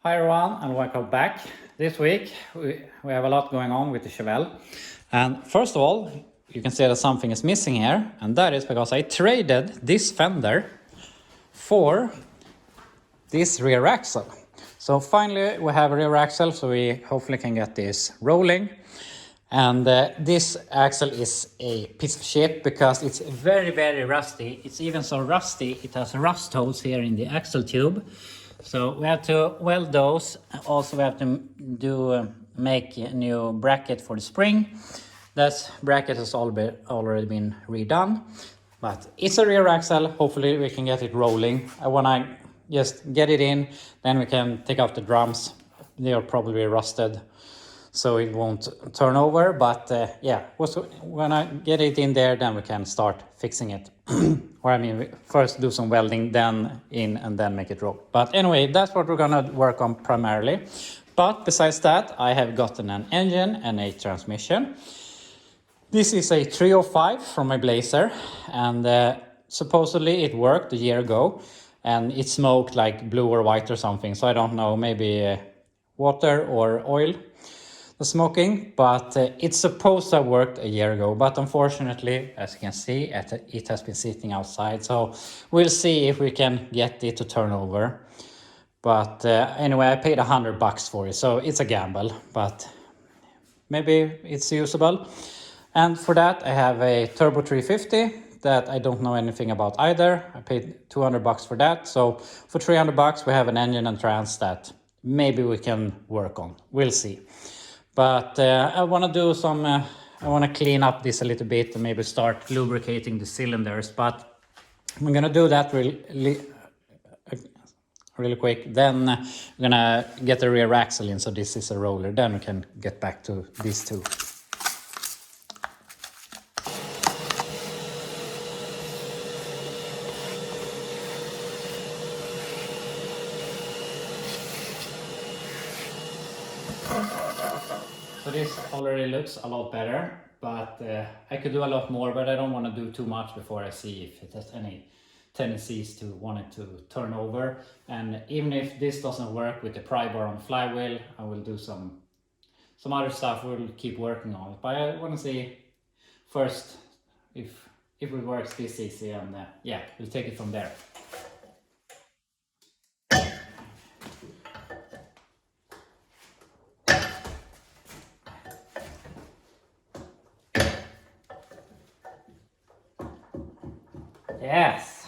Hi everyone and welcome back. This week we have a lot going on with the Chevelle. And first of all, you can see that something is missing here, and that is because I traded this fender for this rear axle. So finally we have a rear axle, so we hopefully can get this rolling. And this axle is a piece of shit because it's very rusty. It's even so rusty it has rust holes here in the axle tube. So we have to weld those. Also we have to make a new bracket for the spring. That bracket has already been redone. But it's a rear axle. Hopefully we can get it rolling. I want to just get it in. Then we can take out the drums. They are probably rusted, so it won't turn over. But yeah, when I get it in there, then we can start fixing it. Or I mean, we first do some welding, then in, and then make it roll. But anyway, that's what we're gonna work on primarily. But besides that, I have gotten an engine and a transmission. This is a 305 from my Blazer, and supposedly it worked a year ago, and it smoked like blue or white or something. So I don't know, maybe water or oil. The smoking, but it's supposed to have worked a year ago, but unfortunately, as you can see, it has been sitting outside, so we'll see if we can get it to turn over. But anyway, I paid $100 for it, so it's a gamble, but maybe it's usable. And for that I have a Turbo 350 that I don't know anything about either. I paid $200 for that, so for $300 we have an engine and trans that maybe we can work on. We'll see. But I want to do some, I want to clean up this a little bit and maybe start lubricating the cylinders. But I'm going to do that really quick. Then I'm going to get the rear axle in, so this is a roller. Then we can get back to these two. So this already looks a lot better, but I could do a lot more, but I don't want to do too much before I see if it has any tendencies to want it to turn over. And even if this doesn't work with the pry bar on the flywheel, I will do some other stuff we'll keep working on. But I want to see first if it works this easy, and yeah, we'll take it from there. Yes.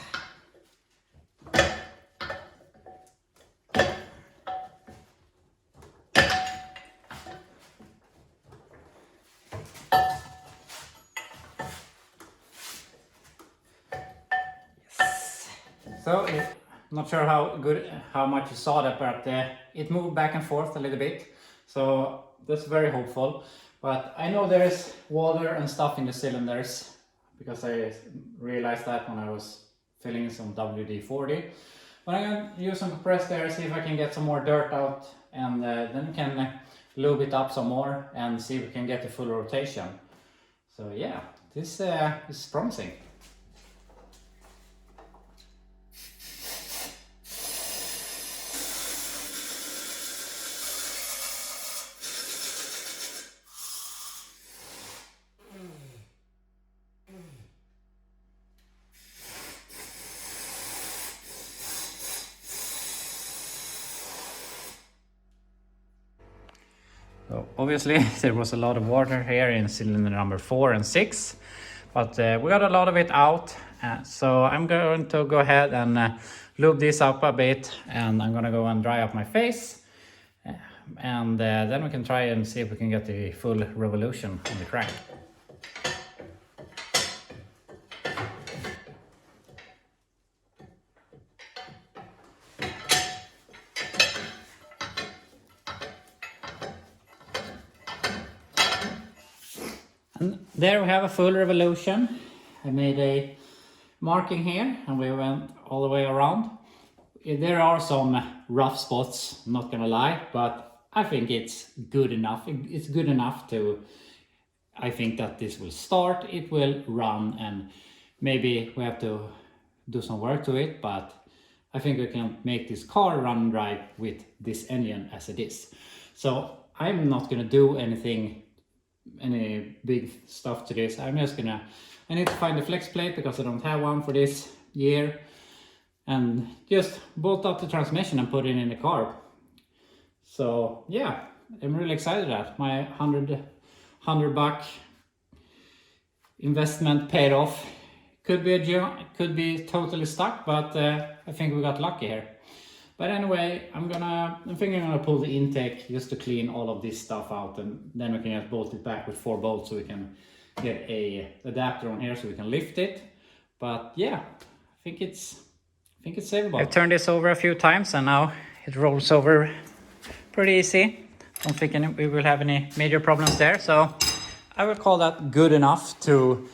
So I'm not sure how much you saw that, but it moved back and forth a little bit. So that's very hopeful. But I know there is water and stuff in the cylinders, because I realized that when I was filling some WD-40. But I'm going to use some compressed air, see if I can get some more dirt out, and then we can lube it up some more and see if we can get the full rotation. So yeah, this is promising. So obviously there was a lot of water here in cylinder number 4 and 6, but we got a lot of it out. So I'm going to go ahead and lube this up a bit, and I'm going to go and dry up my face. And then we can try and see if we can get the full revolution on the crank. And there we have a full revolution. I made a marking here and we went all the way around. There are some rough spots, not gonna lie, but I think it's good enough. It's good enough to, I think that this will start, it will run, and maybe we have to do some work to it, but I think we can make this car run and drive with this engine as it is. So I'm not gonna do any big stuff to this. I need to find a flex plate because I don't have one for this year, and just bolt up the transmission and put it in the car. So yeah, I'm really excited that my $100 investment paid off. Could be totally stuck, but I think we got lucky here. But anyway, I'm thinking I'm gonna pull the intake just to clean all of this stuff out, and then we can just bolt it back with 4 bolts so we can get a adapter on here so we can lift it. But yeah, I think it's savable. I've turned this over a few times and now it rolls over pretty easy. Don't think we will have any major problems there. So I will call that good enough to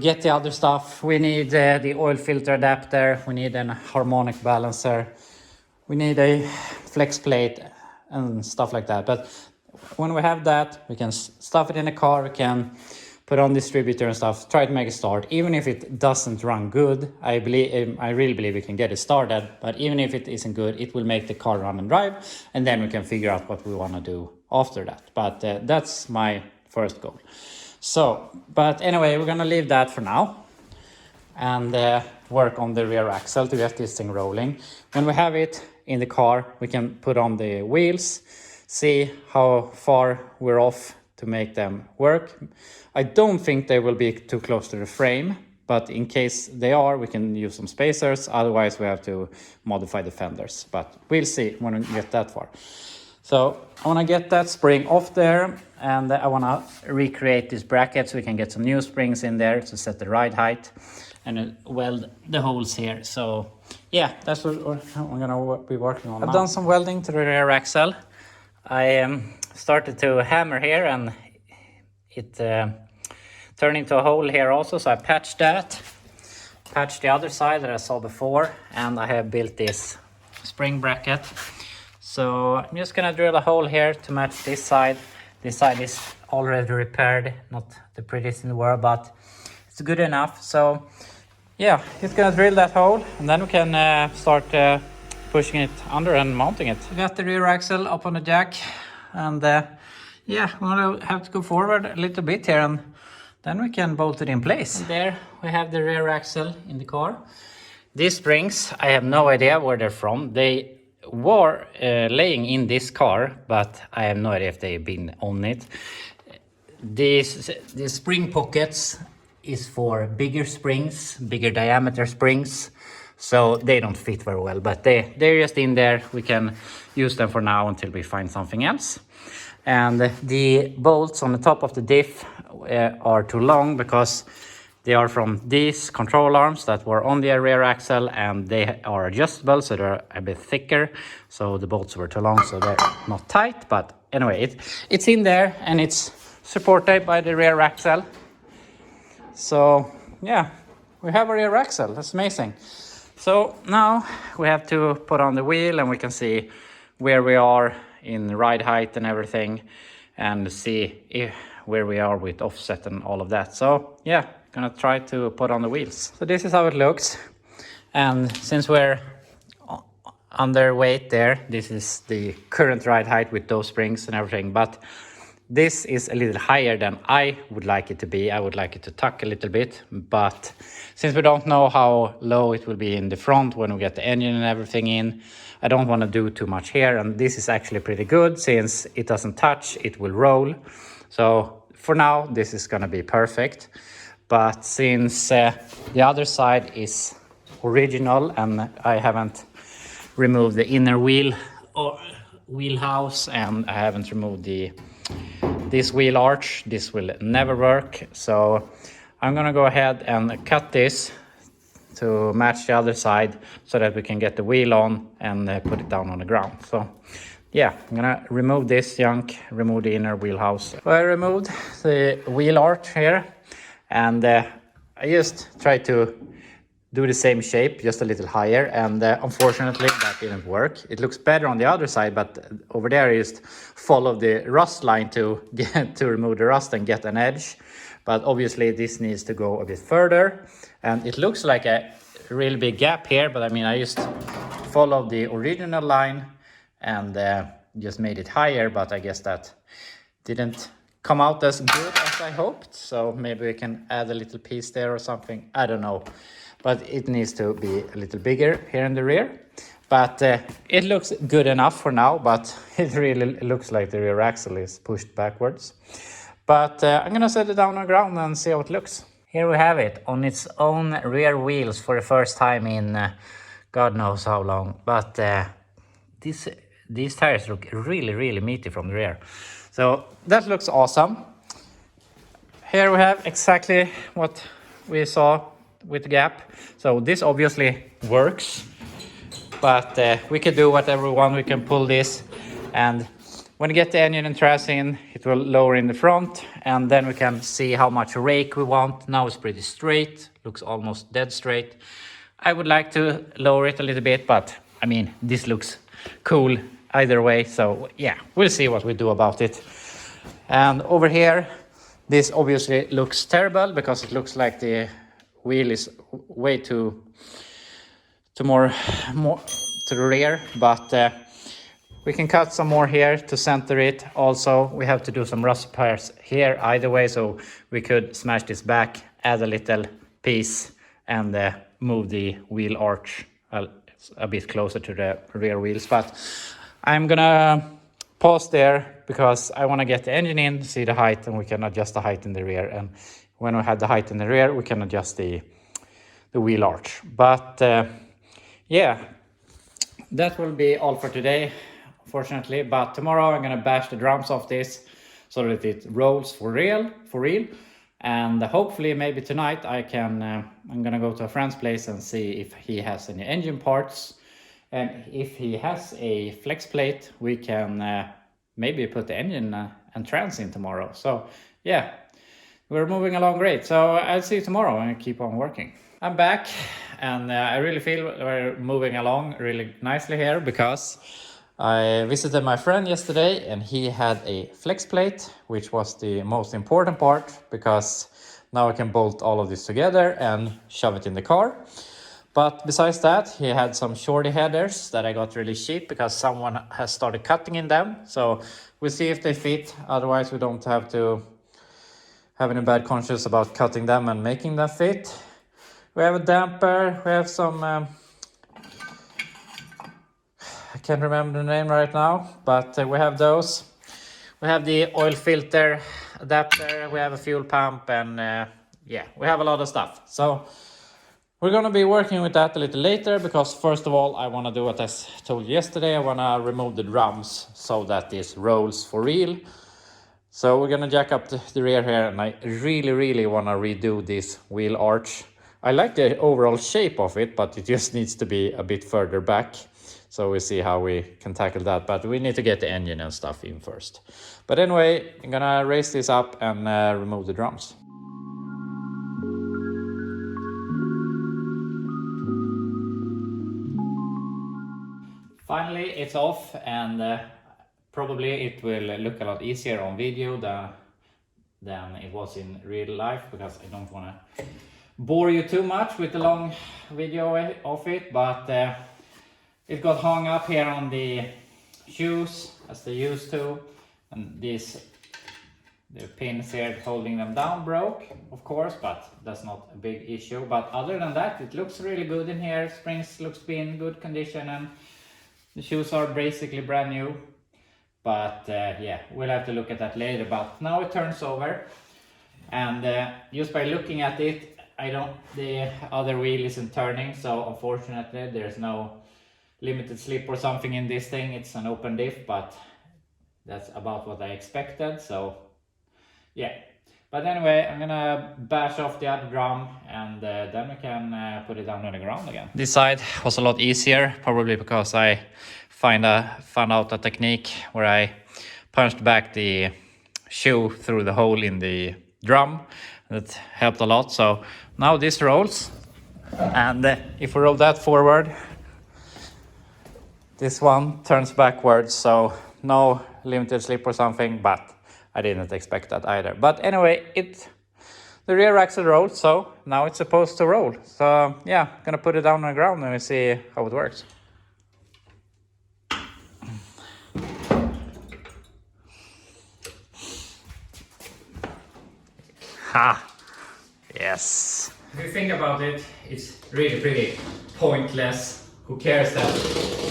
get the other stuff. We need the oil filter adapter, we need an harmonic balancer, we need a flex plate and stuff like that. But when we have that, we can stuff it in the car, we can put on distributor and stuff, try to make it start. Even if it doesn't run good, I really believe we can get it started. But even if it isn't good, it will make the car run and drive, and then we can figure out what we want to do after that. But that's my first goal. So, but anyway, we're gonna leave that for now and work on the rear axle to get this thing rolling. When we have it in the car, we can put on the wheels, see how far we're off to make them work. I don't think they will be too close to the frame, but in case they are, we can use some spacers. Otherwise, we have to modify the fenders, but we'll see when we get that far. So I want to get that spring off there, and I want to recreate this bracket so we can get some new springs in there to set the ride height and weld the holes here. So yeah, that's what I'm going to be working on. I've done some welding to the rear axle. I started to hammer here and it turned into a hole here also, so I patched that. Patched the other side that I saw before, and I have built this spring bracket. So I'm just gonna drill a hole here to match this side. This side is already repaired, not the prettiest in the world, but it's good enough. So yeah, just gonna drill that hole, and then we can start pushing it under and mounting it. We got the rear axle up on the jack, and yeah, we're gonna have to go forward a little bit here, and then we can bolt it in place. And there we have the rear axle in the car. These springs, I have no idea where they're from. They were laying in this car, but I have no idea if they've been on it. These spring pockets is for bigger springs, bigger diameter springs, so they don't fit very well, but they're just in there. We can use them for now until we find something else. And the bolts on the top of the diff are too long because they are from these control arms that were on the rear axle, and they are adjustable, so they're a bit thicker. So the bolts were too long, so they're not tight. But anyway, it's in there and it's supported by the rear axle. So yeah, we have a rear axle. That's amazing. So now we have to put on the wheel, and we can see where we are in ride height and everything, and see where we are with offset and all of that. So yeah, gonna try to put on the wheels. So this is how it looks, and since we're underweight there, this is the current ride height with those springs and everything, but this is a little higher than I would like it to be. I would like it to tuck a little bit, but since we don't know how low it will be in the front when we get the engine and everything in, I don't want to do too much here, and this is actually pretty good. Since it doesn't touch, it will roll. So for now, this is gonna be perfect. But since the other side is original and I haven't removed the inner wheel or wheel house, and I haven't removed this wheel arch, this will never work. So I'm gonna go ahead and cut this to match the other side so that we can get the wheel on and put it down on the ground. So yeah, I'm gonna remove this junk, remove the inner wheel house. So I removed the wheel arch here, and I just tried to do the same shape, just a little higher, and unfortunately that didn't work. It looks better on the other side, but over there I just followed the rust line to remove the rust and get an edge. But obviously this needs to go a bit further, and it looks like a really big gap here, but I mean, I just followed the original line and just made it higher, but I guess that didn't come out as good as I hoped. So maybe we can add a little piece there or something. I don't know, but it needs to be a little bigger here in the rear. But it looks good enough for now, but it really looks like the rear axle is pushed backwards. But I'm gonna set it down on the ground and see how it looks. Here we have it on its own rear wheels for the first time in God knows how long. But these tires look really meaty from the rear. So that looks awesome. Here we have exactly what we saw with the gap. So this obviously works. But we can do whatever we want. We can pull this, and when we get the engine and chassis in, it will lower in the front, and then we can see how much rake we want. Now it's pretty straight, looks almost dead straight. I would like to lower it a little bit, but I mean, this looks cool either way. So yeah, we'll see what we do about it. And over here, this obviously looks terrible because it looks like the wheel is way too more to the rear, but we can cut some more here to center it. Also, we have to do some rust repairs here either way, so we could smash this back, add a little piece, and move the wheel arch a bit closer to the rear wheels. But I'm gonna pause there because I want to get the engine in, see the height, and we can adjust the height in the rear. And when we have the height in the rear, we can adjust the wheel arch. But yeah, that will be all for today, fortunately. But tomorrow I'm gonna bash the drums off this so that it rolls for real. And hopefully maybe tonight I'm gonna go to a friend's place and see if he has any engine parts. And if he has a flex plate, we can maybe put the engine and trans in tomorrow. So yeah, we're moving along great. So I'll see you tomorrow and keep on working. I'm back, and I really feel we're moving along really nicely here because I visited my friend yesterday and he had a flex plate, which was the most important part because now I can bolt all of this together and shove it in the car. But besides that, he had some shorty headers that I got really cheap because someone has started cutting in them. So we'll see if they fit. Otherwise, we don't have to have any bad conscience about cutting them and making them fit. We have a damper, we have some, I can't remember the name right now, but we have those. We have the oil filter adapter, we have a fuel pump, and yeah, we have a lot of stuff. So we're gonna be working with that a little later because first of all, I wanna do what I told you yesterday. I wanna remove the drums so that this rolls for real. So we're gonna jack up the rear here, and I really wanna redo this wheel arch. I like the overall shape of it, but it just needs to be a bit further back. So we'll see how we can tackle that, but we need to get the engine and stuff in first. But anyway, I'm gonna raise this up and remove the drums. Finally, it's off, and probably it will look a lot easier on video than it was in real life because I don't want to bore you too much with the long video of it, but it got hung up here on the shoes as they used to, and the pins here holding them down broke, of course, but that's not a big issue. But other than that, it looks really good in here. Springs looks to be in good condition, and the shoes are basically brand new. But yeah, we'll have to look at that later. But now it turns over, and just by looking at it, the other wheel isn't turning, so unfortunately there's no limited slip or something in this thing. It's an open diff, but that's about what I expected. So yeah, but anyway, I'm gonna bash off the other drum, and then we can put it down on the ground again. This side was a lot easier, probably because I found out a technique where I punched back the shoe through the hole in the drum. That helped a lot. So now this rolls, and if we roll that forward, this one turns backwards, so no limited slip or something, but I didn't expect that either. But anyway, the rear axle rolled, so now it's supposed to roll. So yeah, gonna put it down on the ground and we see how it works. Ha! Yes. If you think about it, it's really pretty pointless. Who cares that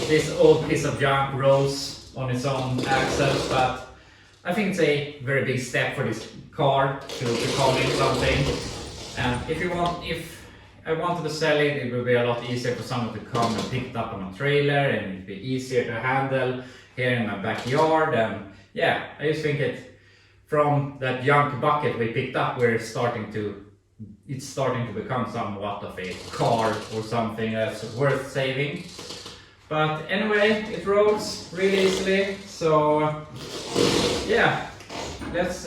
this old piece of junk rolls on its own axles, but I think it's a very big step for this car to become something. And if I wanted to sell it, it would be a lot easier for someone to come and pick it up on a trailer, and it'd be easier to handle here in my backyard. And yeah, I just think it from that junk bucket we picked up, it's starting to become somewhat of a car or something that's worth saving. But anyway, it rolls really easily, so yeah, let's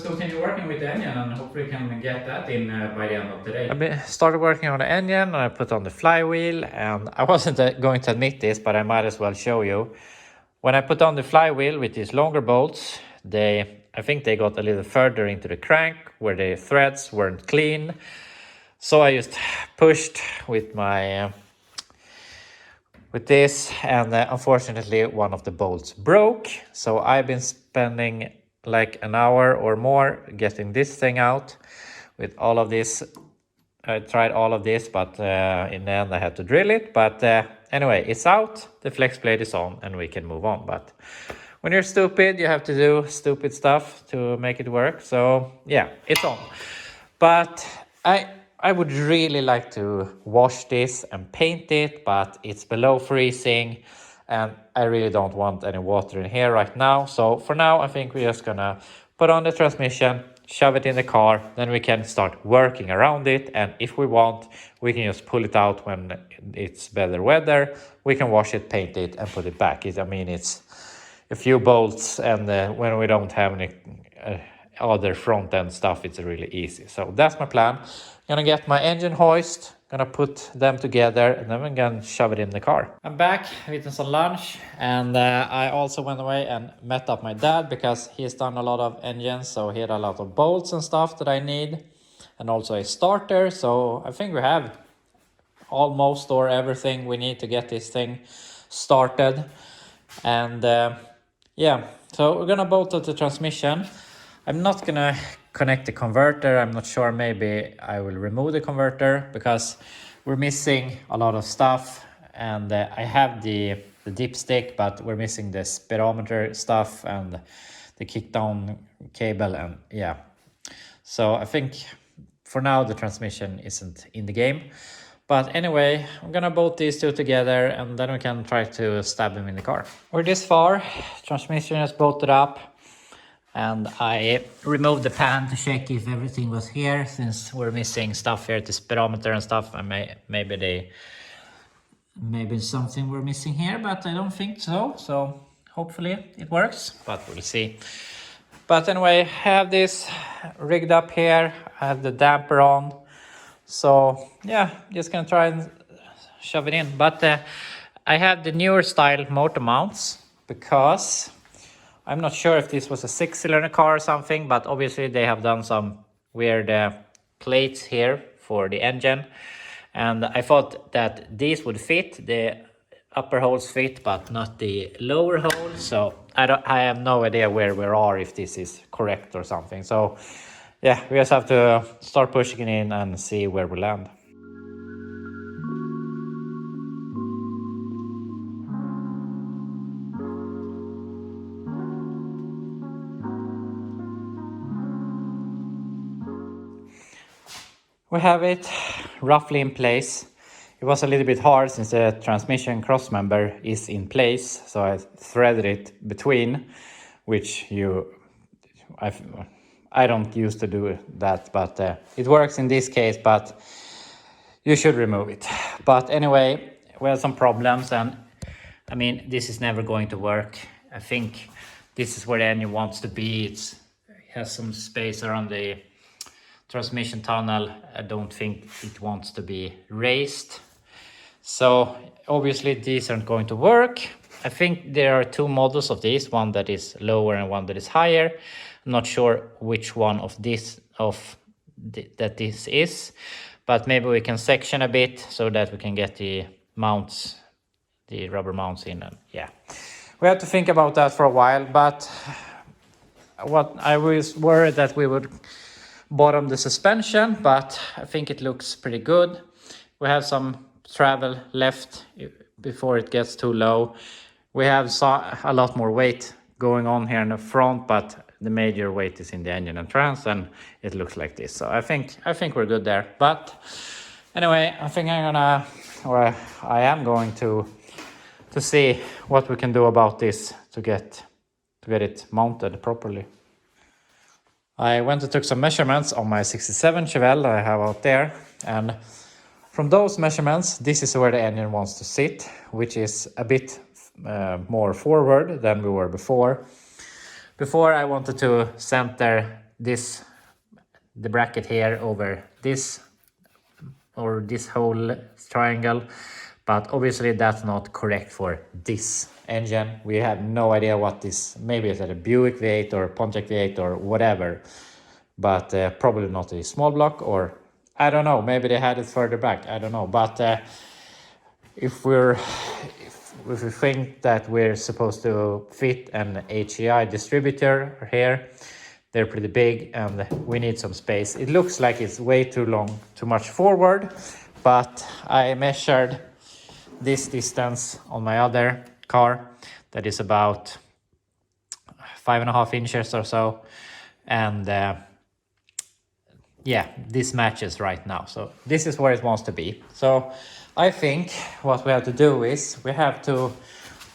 continue working with the engine and hopefully we can get that in by the end of today. I started working on the engine and I put on the flywheel, and I wasn't going to admit this, but I might as well show you. When I put on the flywheel with these longer bolts, I think they got a little further into the crank where the threads weren't clean. So I just pushed with my with this, and unfortunately one of the bolts broke. So I've been spending like an hour or more getting this thing out with all of this. I tried all of this, but in the end I had to drill it. But anyway, it's out, the flex plate is on, and we can move on. But when you're stupid, you have to do stupid stuff to make it work. So yeah, it's on. But I would really like to wash this and paint it, but it's below freezing and I really don't want any water in here right now. So for now, I think we're just gonna put on the transmission, shove it in the car, then we can start working around it. And if we want, we can just pull it out when it's better weather. We can wash it, paint it, and put it back. I mean, it's a few bolts, and when we don't have any other front end stuff, it's really easy. So that's my plan. Gonna get my engine hoist, gonna put them together, and then we're gonna shove it in the car. I'm back, eating some lunch, and I also went away and met up my dad because he's done a lot of engines, so he had a lot of bolts and stuff that I need, and also a starter. So I think we have almost or everything we need to get this thing started. And yeah, so we're gonna bolt out the transmission. I'm not gonna connect the converter. I'm not sure, maybe I will remove the converter because we're missing a lot of stuff. And I have the dipstick, but we're missing the speedometer stuff and the kickdown cable, and yeah. So I think for now the transmission isn't in the game. But anyway, I'm gonna bolt these two together and then we can try to stab them in the car. We're this far, transmission is bolted up, and I removed the pan to check if everything was here, since we're missing stuff here, the speedometer and stuff, and maybe something we're missing here, but I don't think so. So hopefully it works, but we'll see. But anyway, I have this rigged up here, I have the damper on. So yeah, just gonna try and shove it in. But I have the newer style motor mounts because I'm not sure if this was a 6-cylinder car or something, but obviously they have done some weird plates here for the engine. And I thought that these would fit, the upper holes fit, but not the lower holes. So I have no idea where we are, if this is correct or something. So yeah, we just have to start pushing it in and see where we land. We have it roughly in place. It was a little bit hard since the transmission crossmember is in place, so I threaded it between, which I don't used to do that, but it works in this case, but you should remove it. But anyway, we have some problems, and I mean, this is never going to work. I think this is where the engine wants to be. It has some space around the transmission tunnel. I don't think it wants to be raised. So obviously these aren't going to work. I think there are two models of these, one that is lower and one that is higher. I'm not sure which one of that this is, but maybe we can section a bit so that we can get the mounts, the rubber mounts in, and yeah, we have to think about that for a while. But what I was worried that we would bottom the suspension, but I think it looks pretty good. We have some travel left before it gets too low. We have a lot more weight going on here in the front, but the major weight is in the engine and trans, and it looks like this. So I think we're good there. But anyway, I think I am going to see what we can do about this to get it mounted properly. I went and took some measurements on my 67 Chevelle that I have out there, and from those measurements, this is where the engine wants to sit, which is a bit more forward than we were before. Before I wanted to center the bracket here over this, or this whole triangle, but obviously that's not correct for this engine. We have no idea what this, maybe it's a Buick V8 or Pontiac V8 or whatever, but probably not a small block, or I don't know, maybe they had it further back, I don't know. But if we think that we're supposed to fit an HEI distributor here, they're pretty big and we need some space. It looks like it's way too long, too much forward, but I measured this distance on my other car that is about 5.5 inches or so, and yeah, this matches right now. So this is where it wants to be. So I think what we have to do is we have to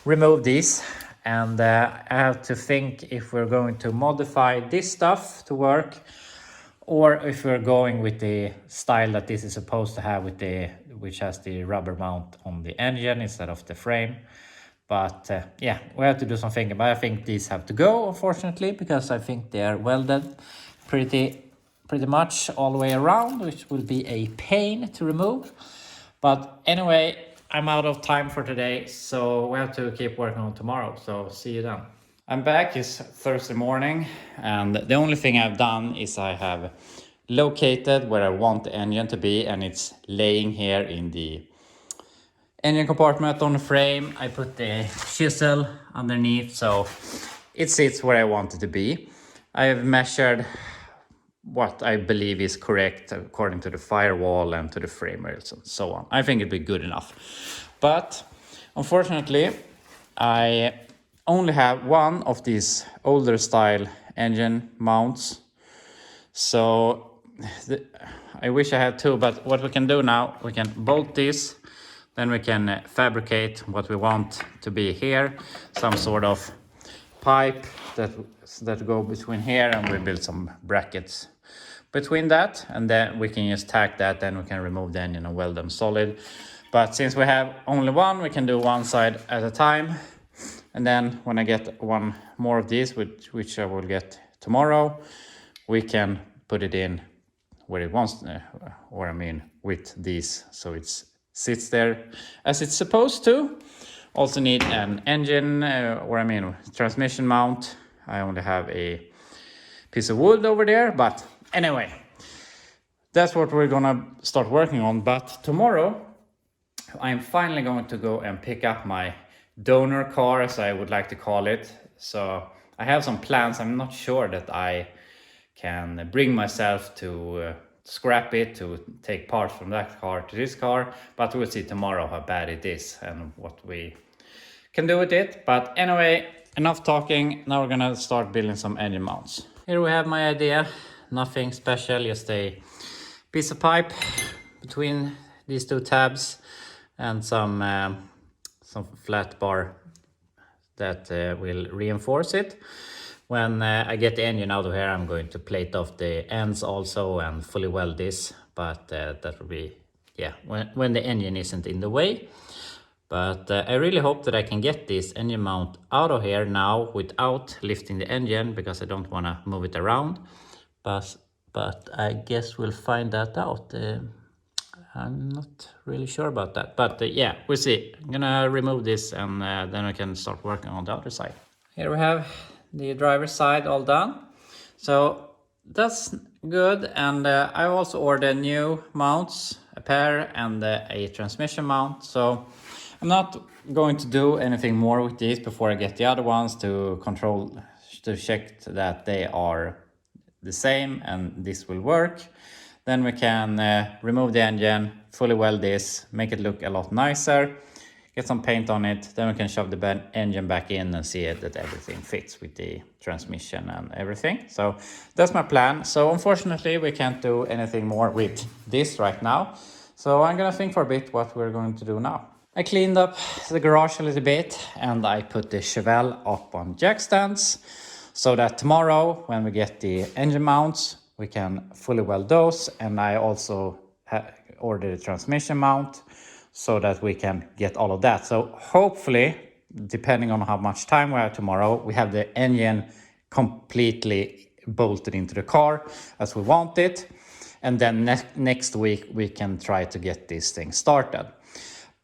remove these, and I have to think if we're going to modify this stuff to work, or if we're going with the style that this is supposed to have, with which has the rubber mount on the engine instead of the frame. But yeah, we have to do some thinking. But I think these have to go, unfortunately, because I think they are welded pretty much all the way around, which will be a pain to remove. But anyway, I'm out of time for today, so we have to keep working on tomorrow. So see you then. I'm back. It's Thursday morning, and the only thing I've done is I have located where I want the engine to be, and it's laying here in the engine compartment on the frame. I put the chisel underneath, so it sits where I want it to be. I have measured what I believe is correct according to the firewall and to the frame rails and so on. I think it'd be good enough. But unfortunately, I only have one of these older style engine mounts. So I wish I had two, but what we can do now, we can bolt this, then we can fabricate what we want to be here, some sort of pipe that go between here, and we build some brackets between that, and then we can just tack that, then we can remove the engine and weld them solid. But since we have only one, we can do one side at a time, and then when I get one more of these, which I will get tomorrow, we can put it in where it wants, or I mean with these, so it sits there as it's supposed to. Also need an engine, or I mean transmission mount. I only have a piece of wood over there, but anyway, that's what we're gonna start working on. But tomorrow, I'm finally going to go and pick up my donor car, as I would like to call it. So I have some plans. I'm not sure that I can bring myself to scrap it, to take parts from that car to this car, but we'll see tomorrow how bad it is and what we can do with it. But anyway, enough talking. Now we're gonna start building some engine mounts. Here we have my idea. Nothing special, just a piece of pipe between these two tabs and some flat bar that will reinforce it. When I get the engine out of here, I'm going to plate off the ends also and fully weld this, but that will be, yeah, when the engine isn't in the way. But I really hope that I can get this engine mount out of here now without lifting the engine, because I don't want to move it around. But I guess we'll find that out. I'm not really sure about that, but yeah, we'll see. I'm gonna remove this, and then we can start working on the other side. Here we have the driver's side all done. So that's good. And I also ordered new mounts, a pair and a transmission mount. So I'm not going to do anything more with these before I get the other ones to check that they are the same and this will work. Then we can remove the engine, fully weld this, make it look a lot nicer, get some paint on it. Then we can shove the engine back in and see that everything fits with the transmission and everything. So that's my plan. So unfortunately we can't do anything more with this right now. So I'm gonna think for a bit what we're going to do now. I cleaned up the garage a little bit and I put the Chevelle up on jack stands so that tomorrow when we get the engine mounts, we can fully weld those. And I also ordered a transmission mount so that we can get all of that. So hopefully, depending on how much time we have tomorrow, we have the engine completely bolted into the car as we want it. And then next week, we can try to get this thing started.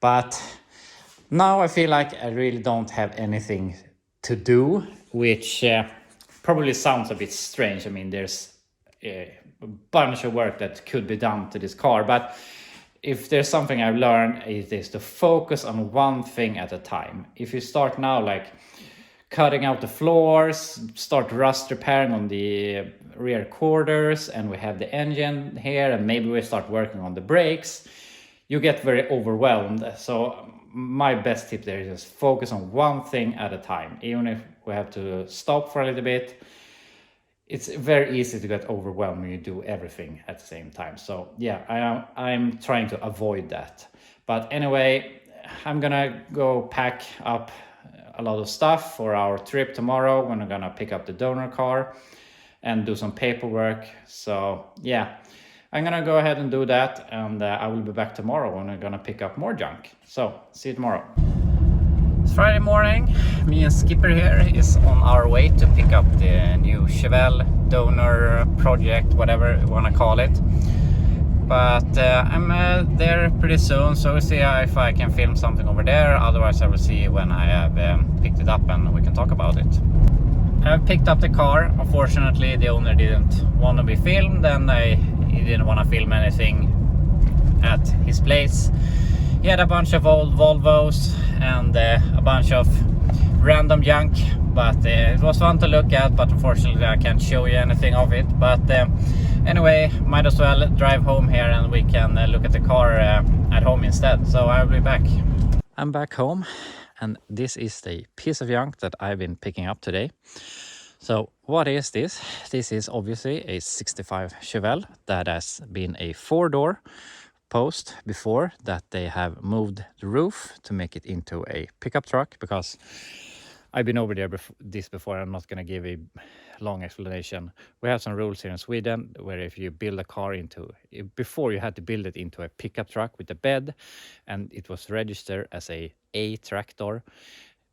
But now I feel like I really don't have anything to do, which probably sounds a bit strange. I mean, there's a bunch of work that could be done to this car, but if there's something I've learned, it is to focus on one thing at a time. If you start now like cutting out the floors, start rust repairing on the rear quarters, and we have the engine here, and maybe we start working on the brakes, you get very overwhelmed. So my best tip there is just focus on one thing at a time. Even if we have to stop for a little bit, it's very easy to get overwhelmed when you do everything at the same time. So yeah, I'm trying to avoid that. But anyway, I'm gonna go pack up a lot of stuff for our trip tomorrow when I'm gonna pick up the donor car and do some paperwork. So yeah, I'm gonna go ahead and do that, and I will be back tomorrow when I'm gonna pick up more junk. So see you tomorrow. It's Friday morning. Me and Skipper here is on our way to pick up the new Chevelle donor project, whatever you want to call it. But I'm there pretty soon, so we'll see if I can film something over there. Otherwise I will see when I have picked it up and we can talk about it. I've picked up the car. Unfortunately the owner didn't want to be filmed, and he didn't want to film anything at his place. He had a bunch of old Volvos and a bunch of random junk, but it was fun to look at, but unfortunately I can't show you anything of it. But anyway, might as well drive home here and we can look at the car at home instead. So I'll be back. I'm back home, and this is the piece of junk that I've been picking up today. So what is this? This is obviously a 65 Chevelle that has been a 4-door post before that they have moved the roof to make it into a pickup truck, because I've been over there before. I'm not going to give a long explanation. We have some rules here in Sweden where if you build a car before you had to build it into a pickup truck with a bed, and it was registered as a tractor,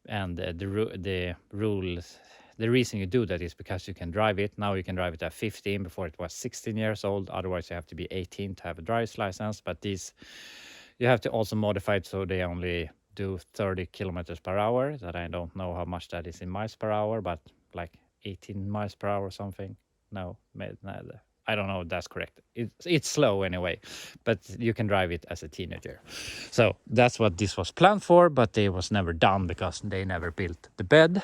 and the reason you do that is because you can drive it. Now you can drive it at 15. Before it was 16 years old. Otherwise you have to be 18 to have a driver's license. But these, you have to also modify it so they only do 30 kilometers per hour. That I don't know how much that is in miles per hour, but like 18 miles per hour or something. No, I don't know if that's correct. It's slow anyway, but you can drive it as a teenager. So that's what this was planned for, but it was never done because they never built the bed.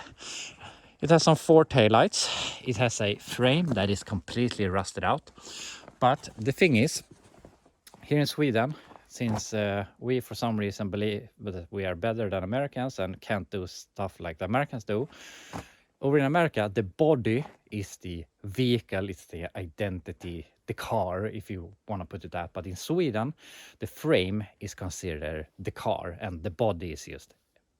It has some 4 taillights. It has a frame that is completely rusted out. But the thing is, here in Sweden, since we for some reason believe that we are better than Americans and can't do stuff like the Americans do, over in America, the body is the vehicle, it's the identity, the car, if you want to put it that. But in Sweden, the frame is considered the car and the body is just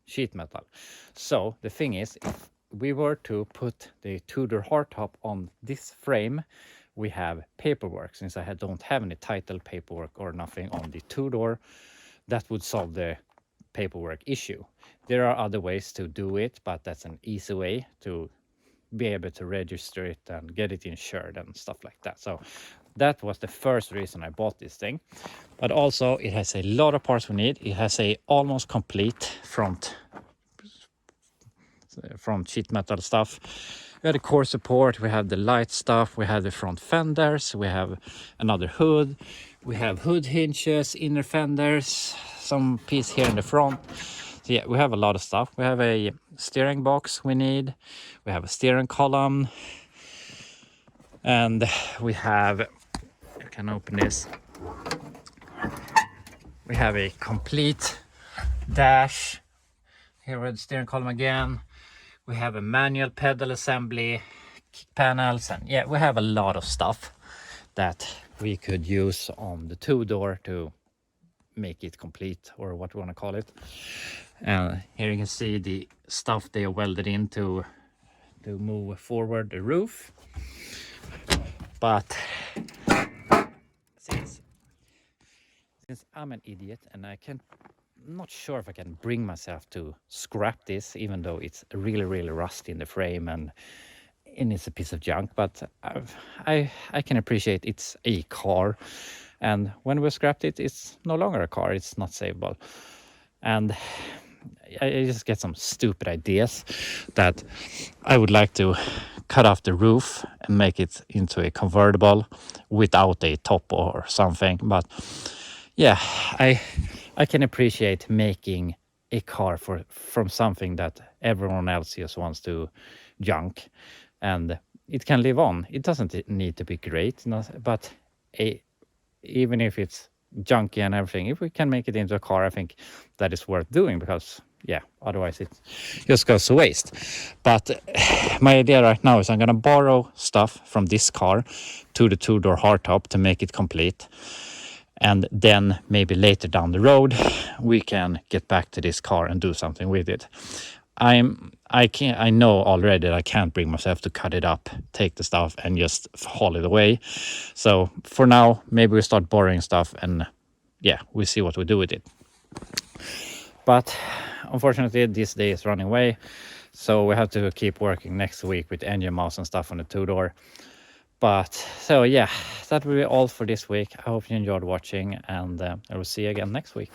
sheet metal. So the thing is, if we were to put the 2-door hardtop on this frame, we have paperwork. Since I don't have any title paperwork or nothing on the 2-door, that would solve the paperwork issue. There are other ways to do it, but that's an easy way to be able to register it and get it insured and stuff like that. So that was the first reason I bought this thing. But also it has a lot of parts we need. It has a almost complete front sheet metal stuff. We have the core support, we have the light stuff, we have the front fenders, we have another hood, we have hood hinges, inner fenders, some piece here in the front. So yeah, we have a lot of stuff. We have a steering box we need, we have a steering column, and we have, I can open this, we have a complete dash here with the steering column again. We have a manual pedal assembly, kick panels, and yeah, we have a lot of stuff that we could use on the two-door to make it complete, or what we want to call it. And here you can see the stuff they are welded in to move forward the roof. But since I'm an idiot and not sure if I can bring myself to scrap this, even though it's really rusty in the frame and it's a piece of junk, but I can appreciate it's a car, and when we scrapped it, it's no longer a car, it's not savable. And I just get some stupid ideas that I would like to cut off the roof and make it into a convertible without a top or something. But yeah, I can appreciate making a car from something that everyone else just wants to junk, and it can live on. It doesn't need to be great, but even if it's junky and everything, if we can make it into a car, I think that is worth doing, because yeah, otherwise it just goes to waste. But my idea right now is I'm gonna borrow stuff from this car to the two-door hardtop to make it complete. And then maybe later down the road, we can get back to this car and do something with it. I know already that I can't bring myself to cut it up, take the stuff and just haul it away. So for now, maybe we start borrowing stuff and yeah, we see what we do with it. But unfortunately, this day is running away. So we have to keep working next week with engine mounts and stuff on the two-door. But so yeah, that will be all for this week. I hope you enjoyed watching, and I will see you again next week.